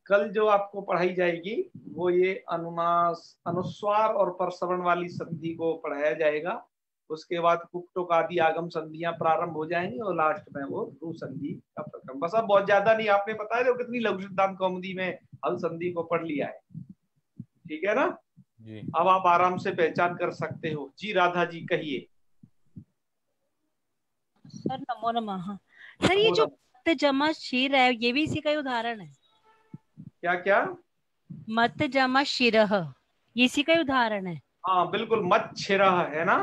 कल जो आपको पढ़ाई जाएगी वो ये अनुस्वार और परसवर्ण वाली संधि को पढ़ाया जाएगा। उसके बाद कुक्टोक आदि आगम संधियां प्रारंभ हो जाएंगी, और लास्ट में वो रू संधि का प्रक्रम। बस अब बहुत ज्यादा नहीं, आपने बताया जो कितनी लघु सिद्धांत कौमुदी में हल संधि को पढ़ लिया है। ठीक है ना जी। अब आप आराम से पहचान कर सकते हो। जी राधा जी कहिए। सर नमो नमः। सर ये जो मत जमा शीर है ये भी इसी का ही उदाहरण है? क्या क्या? मत जमा शिरह, ये इसी का ही उदाहरण है? हाँ बिल्कुल, मत छिरह है ना।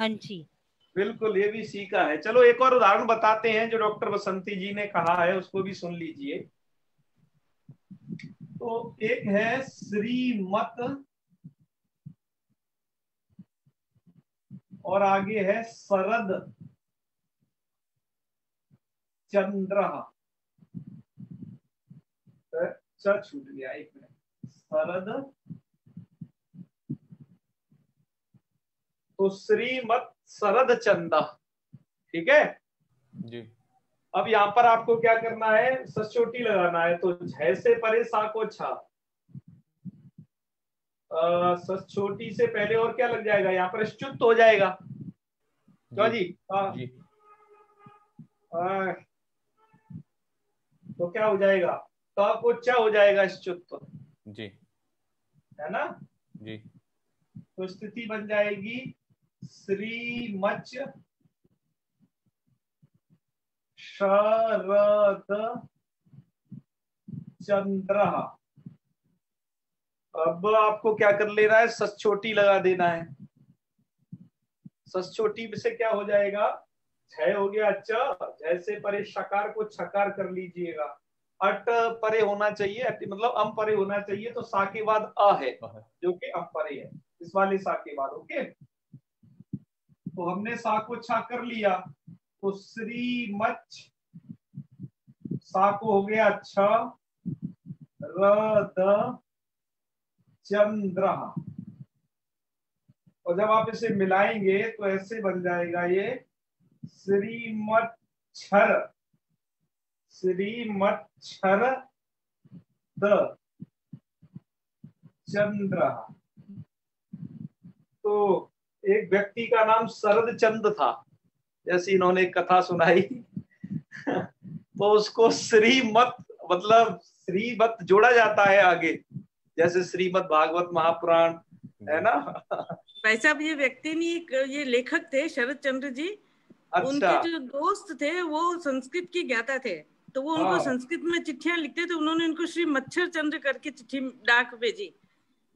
हाँ जी बिल्कुल, ये भी सीखा है। चलो एक और उदाहरण बताते हैं जो डॉक्टर बसंती जी ने कहा है, उसको भी सुन लीजिए। तो एक है श्रीमत, और आगे है शरद चंद्र, छूट गया, एक मिनट। शरद, तो श्रीमत शरद चंदा। ठीक है जी। अब यहाँ पर आपको क्या करना है, सचोटी लगाना है। तो झ से परे सा को छा, सचोटी से पहले और क्या लग जाएगा, यहाँ पर च्युत हो जाएगा। क्यों जी? जी। तो क्या हो जाएगा, क को च हो जाएगा च्युत, जी है ना। जी। तो स्थिति बन जाएगी श्रीमच शरद चंद्र। अब आपको क्या कर लेना है, सचोटी लगा देना है। सचोटी से क्या हो जाएगा, छ हो गया च, जैसे परे शकार को छकार कर लीजिएगा। अट परे होना चाहिए, मतलब अम परे होना चाहिए, तो सा के बाद अ है जो कि अम परे है, इस वाले सा के बाद। ओके, तो हमने सा को छा कर लिया, तो श्रीमच, सा को हो गया छ, रद चंद्र। और जब आप इसे मिलाएंगे तो ऐसे बन जाएगा ये श्रीमच्छर, श्रीमच्छर द चंद्र। तो एक व्यक्ति का नाम शरद चंद था, जैसे इन्होंने एक कथा सुनाई तो उसको श्रीमत, मतलब श्रीमत जोड़ा जाता है आगे, जैसे श्रीमद् भागवत महापुराण, है ना। भाई साहब ये व्यक्ति नहीं, ये लेखक थे शरद चंद्र जी। अच्छा। उनके जो दोस्त थे वो संस्कृत के ज्ञाता थे, तो वो उनको संस्कृत में चिट्ठियां लिखते थे। उन्होंने उनको श्री मच्छर चंद्र करके चिट्ठी डाक भेजी,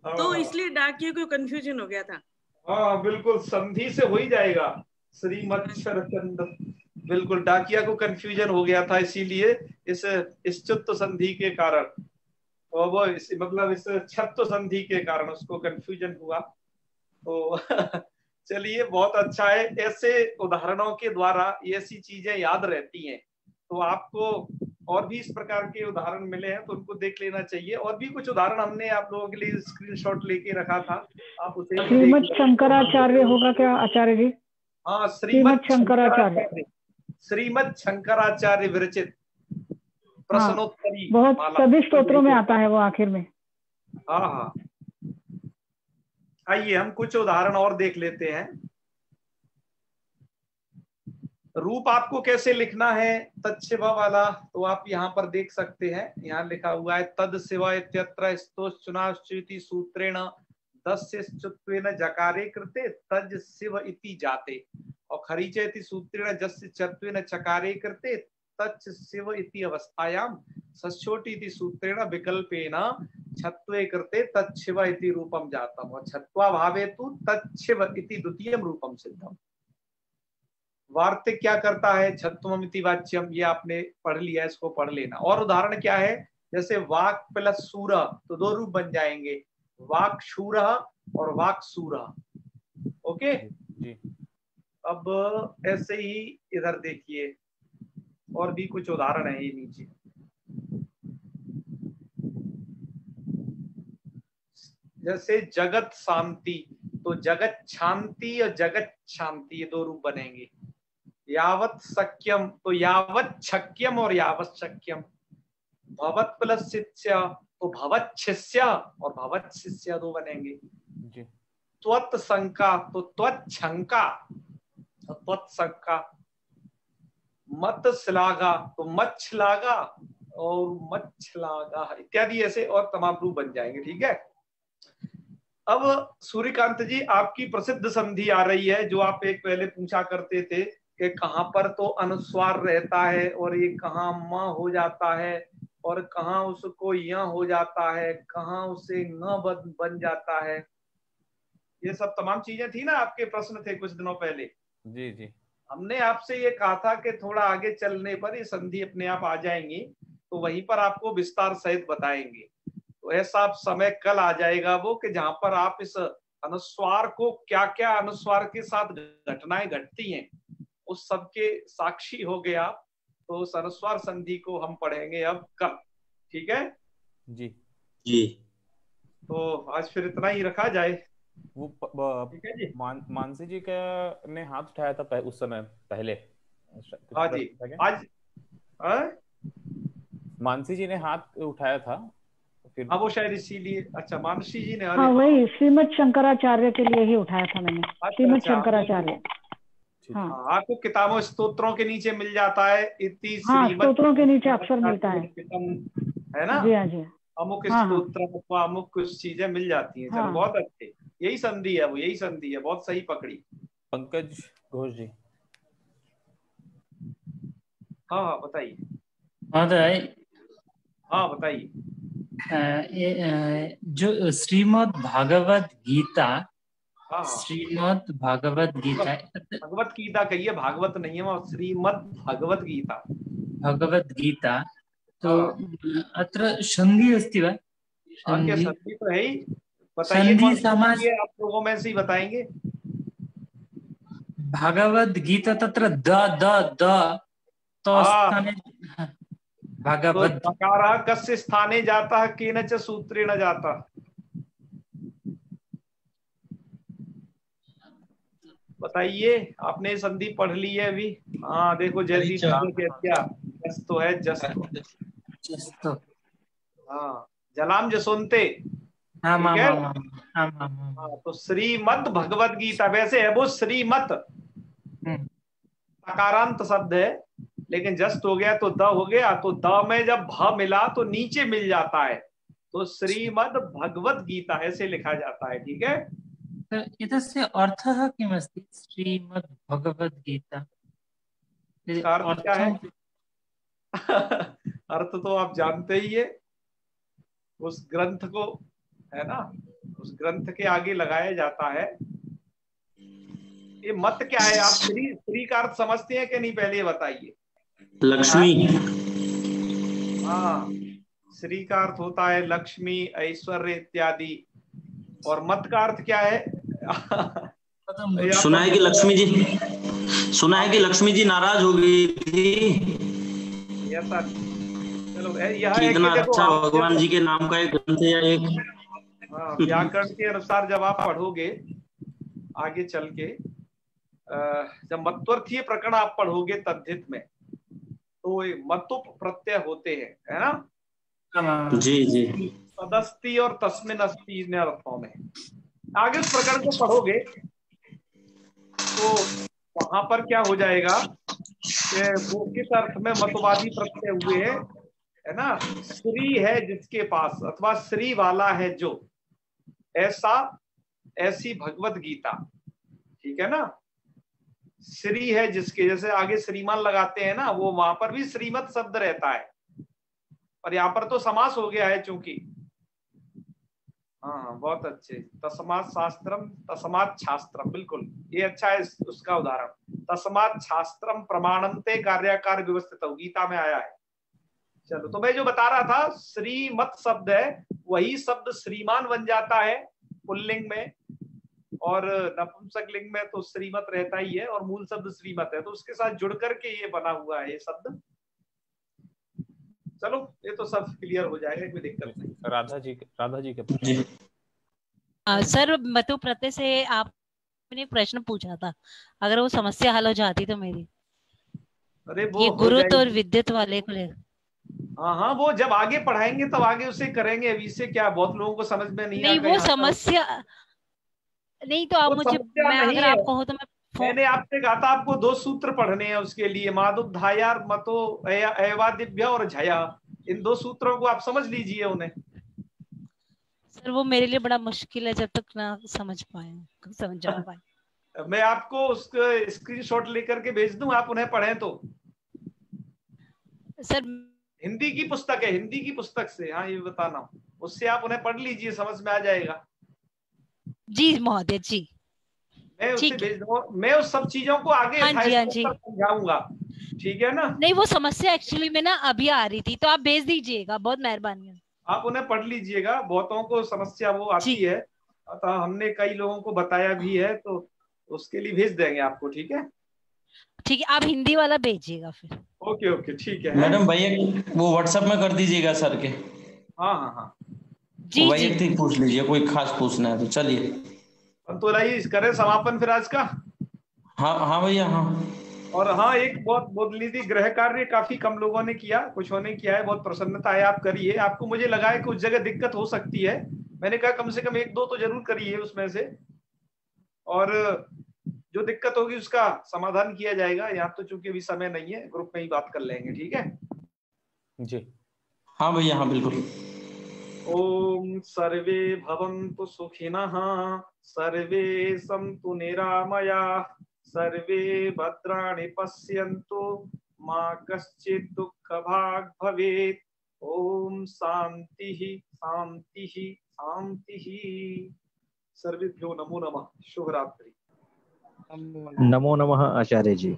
तो इसलिए डाकिये को कंफ्यूजन हो गया था। हाँ बिल्कुल, संधि से हो ही जाएगा श्री मच्छर चंद्र, बिल्कुल डाकिया को कंफ्यूजन हो गया था, इसीलिए इस च्युत संधि के कारण, और वो मतलब इस छत्त संधि के कारण उसको कंफ्यूजन हुआ। तो चलिए बहुत अच्छा है, ऐसे उदाहरणों के द्वारा ऐसी चीजें याद रहती हैं। तो आपको और भी इस प्रकार के उदाहरण मिले हैं तो उनको देख लेना चाहिए। और भी कुछ उदाहरण हमने आप लोगों के लिए स्क्रीनशॉट लेके रखा था, आप उसे श्रीमद शंकराचार्य होगा क्या आचार्य जी? हाँ, श्रीमद शंकराचार्य, श्रीमद शंकराचार्य विरचित प्रश्नोत्तरी। बहुत सभी स्तोत्रों में आता है वो आखिर में। हाँ हाँ, आइए हम कुछ उदाहरण और देख लेते हैं। रूप आपको कैसे लिखना है तत्शिव वाला, तो आप यहाँ पर देख सकते हैं। यहाँ लिखा हुआ है तद शिव इत्यत्र स्तोश्चुनाश्चिति सूत्रेण दस्यश्चत्वेन जकारे कृते तज शिव इति जाते, और खरीचे इति सूत्रेण जस्य चत्वेन चकारे कृते तच शिव इति अवस्थायाम सच्चोटी इति सूत्रेण विकल्पेन छत्वे कृते तच्छिव इति रूपम जातम, और छत्वा भावे तु तच्छिव इति द्वितीयम रूपम सिद्धम। वार्तिक क्या करता है, छत्वम इति वाच्यम, ये आपने पढ़ लिया, इसको पढ़ लेना। और उदाहरण क्या है, जैसे वाक प्लस सूर, तो दो रूप बन जाएंगे, वाक शूर और वाक सूर। ओके जी। अब ऐसे ही इधर देखिए, और भी कुछ उदाहरण है ये नीचे। जैसे जगत शांति, तो जगत शांति और जगत शांति, ये दो रूप बनेंगे। यावत शक्यम, तो यावत शक्यम और यावत शक्यम। भवत प्लस शिष्य, तो भवत शिष्य और भवत शिष्य दो बनेंगे। जी। त्वत् शंका, तो त्वत् शंका और त्वत् शंका। मत श्लाघा, तो मत श्लाघा और मत श्लाघा इत्यादि, ऐसे और तमाम रूप बन जाएंगे। ठीक है। अब सूर्यकांत जी, आपकी प्रसिद्ध संधि आ रही है, जो आप एक पहले पूछा करते थे कि कहाँ पर तो अनुस्वार रहता है और ये कहाँ म हो जाता है और कहाँ उसको य हो जाता है, कहाँ उसे न बन जाता है। ये सब तमाम चीजें थी ना, आपके प्रश्न थे कुछ दिनों पहले। जी जी। हमने आपसे ये कहा था कि थोड़ा आगे चलने पर ये संधि अपने आप आ जाएंगी, तो वहीं पर आपको विस्तार सहित बताएंगे। तो ऐसा आप समय कल आ जाएगा वो, कि जहां पर आप इस अनुस्वार को, क्या क्या अनुस्वार के साथ घटनाएं घटती हैं, उस सब के साक्षी हो गए आप। तो उस अनुस्वार संधि को हम पढ़ेंगे अब कल। ठीक है जी जी। तो आज फिर इतना ही रखा जाए। वो ठीक है जी। मानसी जी का ने हाथ उठाया था उस समय पहले। हाँ जी, आज मानसी जी ने हाथ उठाया था फिर। हाँ, वो शायद इसीलिए। अच्छा, मानसी जी ने। हाँ, वही श्रीमद शंकराचार्य के लिए ही उठाया था मैंने। श्रीमद शंकराचार्य। हाँ, आपको किताबों स्तोत्रों के नीचे मिल जाता है, इति स्तोत्रों के नीचे अक्सर मिलता है ना। जी हाँ जी। अमुक स्तोत्र अमुक कुछ चीजें मिल जाती हैं। चलो, बहुत अच्छे। यही संधि है वो, यही संधि है, बहुत सही पकड़ी। पंकज घोष जी। हाँ हाँ, बताइए। हाँ बताइए। जो श्रीमद् भागवत गीता, श्रीमद् भागवत गीता, भगवत गीता कहिए, भागवत नहीं है वो, श्रीमद् भगवत गीता। भगवत गीता। तो अत्र संधि अस्ति वा? संधि तो है ही। बताइए कौन सी आप लोगों में से ही बताएंगे। भगवत गीता तत्र द तो स्थाने भगवत। तो कस्य स्थाने जाता है, केन च सूत्रेण जाता। बताइए, आपने संधि पढ़ ली है अभी? हाँ देखो, जैसी क्या जस तो है, जस तो। हाँ, जलाम जसोन्ते। तो श्रीमद् भगवत गीता, वैसे है वो श्रीमत, अकारांत शब्द है, लेकिन जस्ट हो गया तो द हो गया। तो द में जब भ मिला तो नीचे मिल जाता है, तो श्रीमद् भगवत गीता ऐसे लिखा जाता है। ठीक है। एतस्य अर्थः किमस्ति? श्रीमद् भगवत गीता अर्थ क्या है? अर्थ तो आप जानते ही है, उस ग्रंथ को, है ना, उस ग्रंथ के आगे लगाया जाता है। ये मत क्या है? आप श्री का अर्थ समझते हैं कि नहीं, पहले बताइए। लक्ष्मी। हाँ, श्री का अर्थ होता है लक्ष्मी, ऐश्वर्य इत्यादि। और मत का अर्थ क्या है? सुना है कि लक्ष्मी जी नाराज हो गई थी। चलो, यह कितना अच्छा भगवान जी के नाम का एक ग्रंथ है। एक व्याकरण के अनुसार जब आप पढ़ोगे आगे चल के, जब मत्वर्थीय प्रकरण आप पढ़ोगे तद्धित में तो मतुप प्रत्यय होते हैं, है ना? जी जी। तदस्ति और तस्मिन अस्ति इन अर्थों में। आगे उस प्रकरण को पढ़ोगे तो वहां पर क्या हो जाएगा कि वो किस अर्थ में मतवादी प्रत्यय हुए हैं, है ना? श्री है जिसके पास अथवा श्री वाला है जो, ऐसा ऐसी भगवत गीता, ठीक है ना? श्री है जिसके, जैसे आगे श्रीमान लगाते हैं ना, वो वहां पर भी श्रीमत शब्द रहता है, और यहाँ पर तो समास हो गया है चूंकि। हाँ बहुत अच्छे। तस्मात् शास्त्रम तस्मात् शास्त्रम, बिल्कुल ये अच्छा है उसका उदाहरण। तस्मात् शास्त्रम प्रमाणन्ते कार्याकार व्यवस्थित, गीता में आया है। चलो, तो मैं जो बता रहा था श्रीमत शब्द है, वही शब्द श्रीमान बन जाता है पुल्लिंग में, और नपुंसक लिंग में तो श्रीमत रहता ही है, और मूल शब्द श्रीमत है, तो उसके साथ जुड़ करके ये बना हुआ है ये शब्द। चलो ये तो सब क्लियर हो जाएगा, कोई दिक्कत नहीं। राधा जी के सर मतु प्रत्यय से आपने प्रश्न पूछा था, अगर वो समस्या हल हो जाती तो मेरी। अरे वो ये गुरुत्व और विद्युत वाले को ले। हाँ, वो जब आगे पढ़ाएंगे तब आगे उसे करेंगे, अभी से क्या, बहुत लोगों को समझ में नहीं वो समस्या नहीं, तो आप मुझे, मैं अगर आप कहो तो मैंने आपसे कहा था आपको 2 सूत्र पढ़ने हैं उसके लिए, मादुधायार मतो एवादिभ्य और झया, इन 2 सूत्रों को आप समझ लीजिए उन्हें। सर वो मेरे लिए बड़ा मुश्किल है, जब तक ना समझ जा पाए। मैं आपको उसका स्क्रीनशॉट लेकर के भेज दूं, आप उन्हें पढ़ें तो। सर हिंदी की पुस्तक है, हिंदी की पुस्तक से, हाँ ये बताना, उससे आप उन्हें पढ़ लीजिए, समझ में आ जाएगा। जी महोदय जी, मैं उससे भेज दूंगा, मैं उस सब चीजों को आगे समझाऊंगा, ठीक है ना? नहीं वो समस्या एक्चुअली में ना अभी आ रही थी, तो आप भेज दीजिएगा, बहुत मेहरबानी है। आप उन्हें पढ़ लीजिएगा, बहुतों को समस्या वो आती है, अतः हमने कई लोगों को बताया भी है, तो उसके लिए भेज देंगे आपको, ठीक है? ठीक है, आप हिंदी वाला भेजिएगा फिर। ओके ठीक है मैडम भैया वो व्हाट्सएप में कर दीजिएगा सर के। हाँ जी वैयक्तिक पूछ लीजिए, कोई खास पूछना है तो। चलिए तो लाइए करें समापन फिर आज का। हाँ भैया हाँ। और हाँ, एक बहुत बुनियादी गृह कार्य काफी कम लोगों ने किया, कुछ ने किया है, बहुत प्रसन्नता है, आप करिए। आपको मुझे लगा है कि उस जगह दिक्कत हो सकती है, मैंने कहा कम से कम 1-2 तो जरूर करिए उसमें से, और जो दिक्कत होगी उसका समाधान किया जाएगा। यहाँ तो चूंकि अभी समय नहीं है, ग्रुप में ही बात कर लेंगे, ठीक है जी? हाँ भैया हाँ बिल्कुल। ओम सर्वे भवन्तु सुखिनः, सर्वे सन्तु निरामयाः, सर्वे भद्राणि पश्यन्तु, मा कश्चित् दुःखभाग् भवेत्। ओम शांतिः शांतिः शांतिः। सर्वेभ्यो नमो नमः। शुभ रात्रि। नमो नमः आचार्य जी।